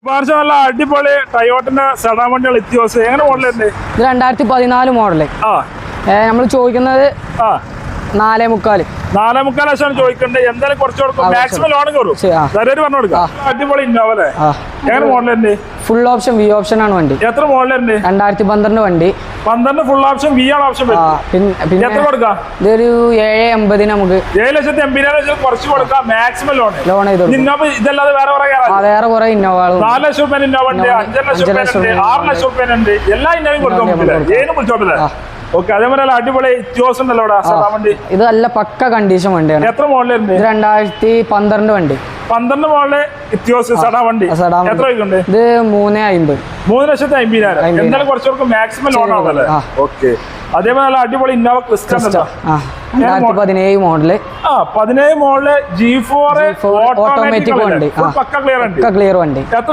നല്ല അടിപൊളി ടയോട്ടന്റെ സെഡാൻ വണ്ടികൾ ഇത്യോസ് എങ്ങനെ മോഡലുണ്ട്? ഇത് 2014 മോഡല്. നമ്മൾ ചോദിക്കുന്നത് 4.25. 4.25 ലക്ഷം ചോദിക്കണ്ടേ? എന്തായാലും കുറച്ച് കൊടുക്കും. മാക്സിമം ലോൺ കയറും. പറഞ്ഞു കൊടുക്കാം. അടിപൊളി ഇന്നോവ അല്ലേ? എങ്ങനെ മോഡലുണ്ട്? ഫുൾ ഓപ്ഷൻ വി ഓപ്ഷൻ ആണ് വണ്ടി. എത്ര മോഡലുണ്ട്? 2012 വണ്ടി. 12 ഫുൾ ഓപ്ഷൻ വി ആണ് ഓപ്ഷൻ. എത്ര കൊടുക്കാം? ഇതൊരു 7.80 നമുക്ക്. 7,80,000 കുറച്ച് കൊടുക്കാം. മാക്സിമം ലോൺ ചെയ്തു. ഇതല്ലാതെ വേറെ കുറെ ഇന്നോവകൾ 4 ലക്ഷം രൂപ ഇന്നോവ ഉണ്ട്, 5 ലക്ഷം രൂപ ഉണ്ട്, 6 ലക്ഷം രൂപ ഉണ്ട്. എല്ലാ ഇന്നോവയും കൊടുക്കാൻ ഏനും വിളിച്ചോട്ടില്ല. ഓക്കെ, അതേപോലെ അടിപൊളി ഇത്യോസ് ഉണ്ടല്ലോ വണ്ടി. ഇത് നല്ല പക്ക കണ്ടീഷൻ വണ്ടിയാണ്. എത്ര മോഡലുണ്ട്? 2012 വണ്ടി. 12 മോഡല് ഇത്യോസ് സെഡാ വണ്ടി. എത്ര ഉണ്ട്? ഇത് 3.50. 3,50,000. എന്തായാലും കുറച്ചുകൂടെ മാക്സിമം ലോൺ ആണല്ലേ? ഓക്കെ. അതേപോലെ നല്ല അടിപൊളി Innova Crysta 2017 model. 17 model G4 automatic വണ്ടി. പക്ക ക്ലിയർ വണ്ടി. എത്ര